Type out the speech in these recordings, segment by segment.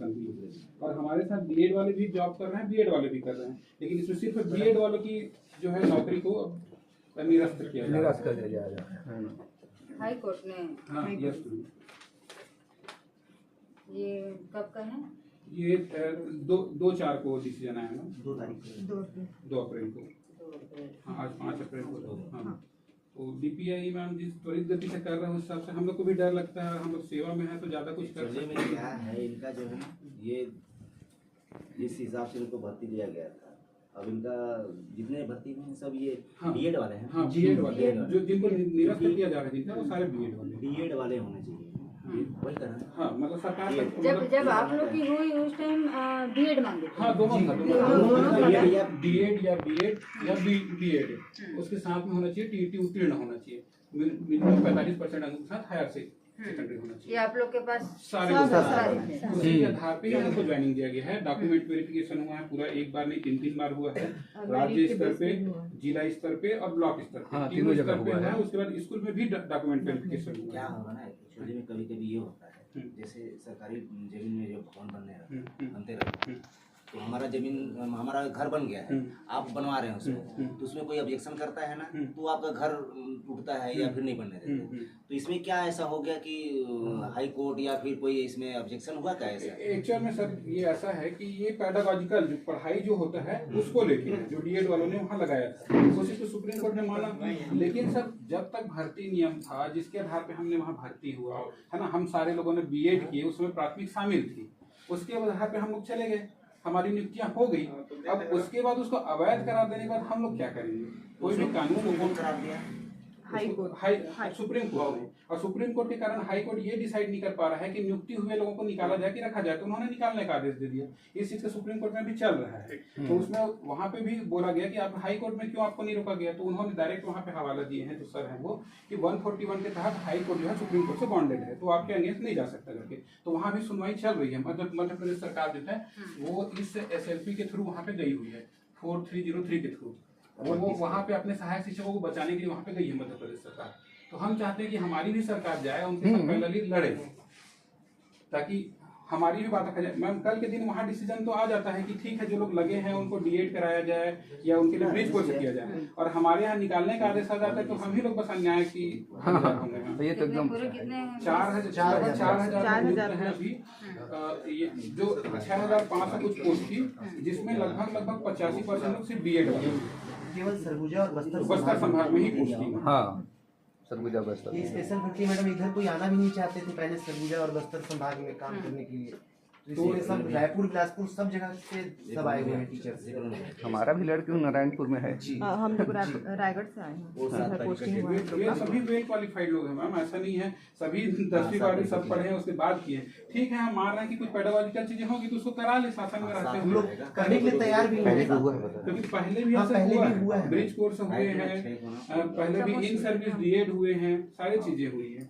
Selection हुई। और हमारे साथ बीएड वाले भी जॉब कर रहे हैं, बीएड वाले भी कर रहे हैं, लेकिन इसमें सिर्फ बीएड वालों की जो है नौकरी को अब निरस्त किया जाएगा। हाई कोर्ट ने हाँ, यस। ये कब का है? ये 2/4 को डिसीजन आया ना, 2 तारीख 2 अप्रैल को। हाँ, आज 5 अप्रैल को। हाँ, तो डीपीआई मैम जिस त्वरित गति से कर रहे हैं उस हिसाब से हम लोग को भी डर लगता है, हम लोग सेवा में है तो ज़्यादा कुछ कर सकते हैं। क्या है इनका जो है ये जिस हिसाब से इनको भर्ती दिया गया था, अब इनका जितने भर्ती में सब ये बीएड वाले हैं। हाँ, बीएड वाले जो जिनको निरस्त किया जा रहा है जिनका, वो सारे बीएड वाले होने चाहिए। वही करना। हाँ, मतलब सरकार जब आप लोग की हुई उस टाइम बीएड मांगे थे। हाँ, दोनों डीएड या बीएड या बीएड उसके साथ में होना चाहिए, टीईटी उत्तीर्ण होना चाहिए, मिनिमम 45% अंक के साथ हायर से सेकेंडरी होना चाहिए। ये आप लोग के पास सारे उसी आधार पे उनको ज्वाइनिंग दिया गया है। डॉक्यूमेंट वेरिफिकेशन हुआ है पूरा, एक बार नहीं 3 बार हुआ है, राज्य स्तर पे, जिला स्तर पे और ब्लॉक स्तर पे, तीनों स्तर पे है। उसके बाद स्कूल में भी डॉक्यूमेंट वेरिफिकेशन हुआ है। क्या होगा ना एक्चुअली में कभी ये होता है, जैसे सरकारी जमीन में जो भवन बनते रहते हैं, तो हमारा जमीन हमारा घर बन गया है, आप बनवा रहे हैं उसको, तो उसमें कोई ऑब्जेक्शन करता है ना, तो आपका घर टूटता है या फिर नहीं बनने देते। तो इसमें क्या ऐसा हो गया कि हाई कोर्ट या फिर कोई इसमें ऑब्जेक्शन हुआ क्या ऐसा? एक्चुअल में सर ये ऐसा है कि ये पेडागॉजिकल जो पढ़ाई जो होता है उसको लेके जो डीएड वालों ने वहाँ लगाया था, उसी को सुप्रीम कोर्ट ने माना। लेकिन सर जब तक भर्ती नियम था जिसके आधार पे हमने वहाँ भर्ती हुआ है ना, हम सारे लोगों ने बीएड किए, उसमें प्राथमिक शामिल थी, उसके आधार पे हम लोग चले गए, हमारी नियुक्तियां हो गई। अब उसके बाद उसको अवैध करार देने के बाद हम लोग क्या करेंगे? कोई भी कानून को करा दिया सुप्रीम कोर्ट ने, और सुप्रीम कोर्ट के कारण हाई कोर्ट ये डिसाइड नहीं कर पा रहा है कि नियुक्ति हुए लोगों को निकाला जाए कि रखा जाए, तो उन्होंने निकालने का आदेश दे दिया। इस चीज का सुप्रीम कोर्ट में भी चल रहा है, तो उसमें वहां पे भी बोला गया कि आप हाई कोर्ट में क्यों आपको नहीं रोका गया, तो उन्होंने डायरेक्ट वहां पे हवाला दिए हैं जो सर है वो कि 141 के तहत हाई कोर्ट जो है सुप्रीम कोर्ट से बॉन्डेड है, तो आपके अगेंस्ट नहीं जा सकता करके। तो वहां भी सुनवाई चल रही है। मध्य प्रदेश सरकार जो है वो इस SLP के थ्रू वहां पे गई हुई है, 4303 के थ्रू, वो वहां पे अपने सहायक शिक्षकों को बचाने के लिए वहां पे गई है मध्य प्रदेश सरकार। तो हम चाहते हैं कि हमारी भी सरकार जाए, उनके साथ पैरेलली लड़े, ताकि हमारी भी बात रखा जाए। मैम कल के दिन वहाँ डिसीजन तो आ जाता है कि ठीक है जो लोग लगे हैं उनको डीएड कराया जाए या उनके लिए ब्रिज कोर्स किया जाए, और हमारे यहाँ निकालने का आदेश आ जाता है तो हम ही लोग बस अन्याय की होंगे। ये तो एकदम 4,000 है अभी, ये जो 6,500 कुछ पोस्ट थी, जिसमें लगभग 85% सिर्फ बीएड वाले, केवल सरगुजा और बस्तर संभाग में ही पोस्टिंग। हाँ, सरगुजा बस्तर। ये स्पेशल भर्ती मैडम इधर कोई आना भी नहीं चाहते थे पहले सरगुजा और बस्तर संभाग में काम करने के लिए, तो सब रायपुर बिलासपुर सब जगह से सब आए हुए हैं टीचर्स। हमारा भी लड़की नारायणपुर में है। हम लोग रायगढ़ से आए हैं, पोस्टिंग हुआ है। ये सभी वेल क्वालिफाइड लोग हैं मैम, ऐसा नहीं है सभी 10वीं 12वीं सब पढ़े हैं उसके बाद किए। ठीक है, हम मान रहे हैं कि कुछ पेडागॉजिकल चीजें होंगी तो उसको करा ले, शासन में रहते हैं लोग करने के लिए तैयार भी हैं, क्योंकि पहले भी ऐसा हुआ है, ब्रिज कोर्स हुए हैं, पहले भी इन सर्विस डीएड हुए हैं, सारी चीजें हुई है।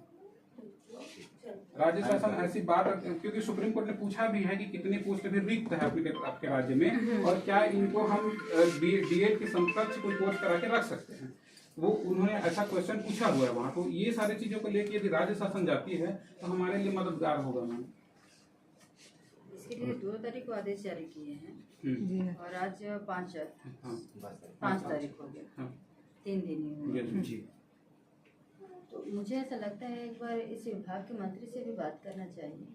राज्य शासन ऐसी बात, क्योंकि सुप्रीम कोर्ट ने पूछा भी है कि कितने पोस्ट भी रिक्त है आपके राज्य में, और क्या इनको हम डीएड के समकक्ष कोई पोस्ट करा के रख सकते हैं, वो उन्होंने ऐसा क्वेश्चन पूछा हुआ है वहाँ। तो ये सारी चीजों को लेकर यदि राज्य शासन जाती है तो हमारे लिए मददगार होगा मैम। इसके लिए 2 तारीख को आदेश जारी किए हैं और आज 5 तारीख हो गया, 3 दिन ही हुए। तो मुझे ऐसा लगता है एक बार इस विभाग के मंत्री से भी बात करना चाहिए।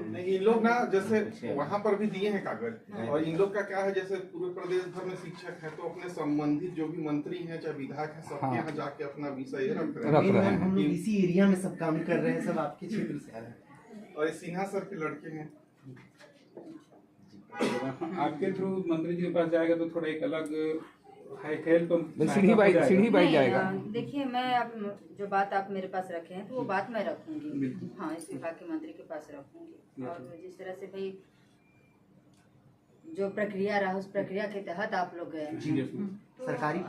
नहीं, इन लोग ना जैसे वहाँ पर भी दिए हैं कागज, और इन लोग का क्या है जैसे पूरे प्रदेश भर में शिक्षक है तो अपने संबंधित जो भी मंत्री हैं चाहे विधायक है सबके यहाँ जाके अपना विषय रख रहे हैं। हम लोग इसी एरिया में सब काम कर रहे हैं, सब आपके क्षेत्र से आ रहे हैं, और सिन्हा सर के लड़के हैं। आपके थ्रू मंत्री जी के पास जाएगा तो थोड़ा एक अलग सीढ़ी बाई जाएगा। देखिए, मैं अब जो बात आप मेरे पास रखे हैं तो वो बात मैं रखूंगी, हाँ, इस विभाग के मंत्री के पास रखूंगी, और जिस तरह से भाई जो प्रक्रिया रहा उस प्रक्रिया के तहत आप लोग गए, तो सरकारी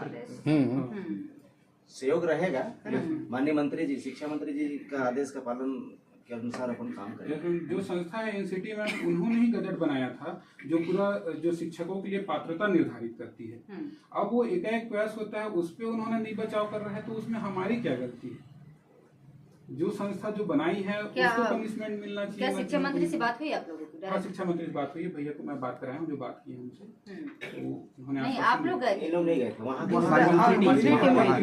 सहयोग रहेगा। माननीय मंत्री जी, शिक्षा मंत्री जी का आदेश का पालन के अनुसार अपन काम करें। जो संस्था है एनसीटी में, उन्होंने ही गजट बनाया था जो पूरा जो शिक्षकों के लिए पात्रता निर्धारित करती है। अब वो एकाएक प्रयास होता है, उस पर उन्होंने नहीं बचाव कर रहा है, तो उसमें हमारी क्या गलती है? जो संस्था जो बनाई है क्या- उसको पनिशमेंट मिलना चाहिए। क्या शिक्षा मंत्री से बात हुई आप लोगों की? हाँ, शिक्षा मंत्री से बात हुई है, भैया को मैं बात कराया हूँ, जो बात की है उनसे तो उन्होंने नहीं, आश्वासन आप लोग गए ये थे? लोग नहीं गए थे वहाँ के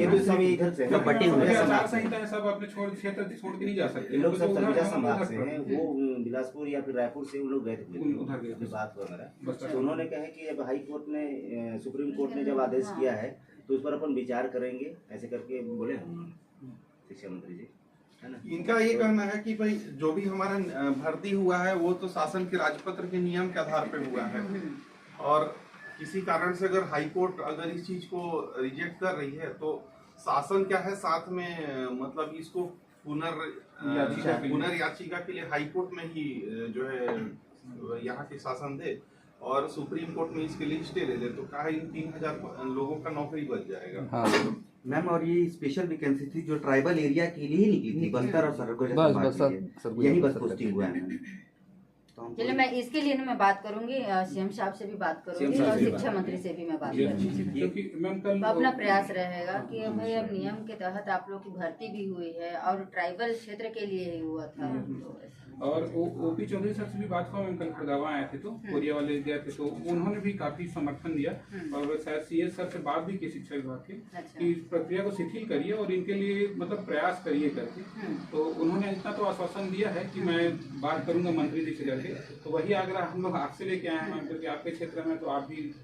ये तो सब इधर से दिया। है। बटे हुए ये आचार सब संहिता है, सब अपने क्षेत्र छोड़ के नहीं जा सकते। ये लोग सब तो उधर सरगुजा हम संभाग उधर से पर- हैं, वो बिलासपुर या फिर रायपुर से वो लोग गए थे उधर गए थे। अभी बात हुआ मेरा बस तो उन्होंने कहा कि अब हाई कोर्ट ने सुप्रीम कोर्ट ने जब आदेश किया है तो उस पर अपन विचार करेंगे ऐसे करके बोले हैं शिक्षा मंत्री जी, है ना। इनका ये कहना है कि भाई जो भी हमारा भर्ती हुआ है वो तो शासन के राजपत्र के नियम के आधार पे हुआ है और किसी कारण से अगर हाई कोर्ट अगर इस चीज को रिजेक्ट कर रही है तो शासन क्या है साथ में मतलब इसको पुनर्याचिका के लिए हाई कोर्ट में ही जो है यहाँ के शासन दे और सुप्रीम कोर्ट में इसके लिए स्टे ले दे तो कहा इन 3000 लोगों का नौकरी बच जाएगा। हाँ मैम और ये स्पेशल वैकेंसी थी जो ट्राइबल एरिया के लिए ही निकली थी बस्तर और सरगुजा बस संभाग बस के लिए। सरगुजा यही बस बस्तर पोस्टिंग हुआ है मैम। तो हम चलिए मैं इसके लिए ना मैं बात करूंगी, सीएम साहब से भी बात करूंगी साहब और से भी शिक्षा बात मंत्री से भी मैं बात करूंगी। क्योंकि मैम कल तो अपना प्रयास रहेगा कि भाई अब नियम के तहत आप लोग की भर्ती भी हुई है और ट्राइबल क्षेत्र के लिए ही हुआ था तो और ओपी चौधरी सर से भी बात हुआ, मैं कल खड़गावा आए थे तो कोरिया वाले गए थे तो उन्होंने भी काफी समर्थन दिया और शायद सीएस सर से बात भी की शिक्षा विभाग की अच्छा। कि इस प्रक्रिया को शिथिल करिए और इनके लिए मतलब प्रयास करिए करके। तो उन्होंने इतना तो आश्वासन दिया है कि मैं बात करूंगा मंत्री जी से करके, तो वही आग्रह हम लोग आपसे लेके आए हैं क्योंकि आपके क्षेत्र में तो आप भी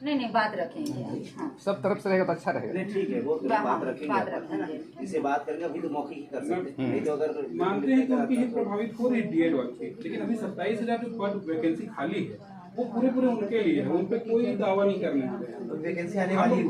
नहीं बात रखेंगे। हाँ। सब तरफ से रहेगा तो अच्छा रहेगा। नहीं ठीक है वो तो बात रखेंगे बात अपन, है ना। रखेंगे। इससे बात करेंगे अभी तो मौके की कर सकते नहीं तो अगर मानते हैं कि उनकी ही प्रभावित हो रही डीएड वाली, लेकिन अभी 27,000 जो पद वैकेंसी खाली है वो पूरे उनके लिए है, उन पे कोई दावा नहीं करने हैं। वैकेंसी आने वाली है।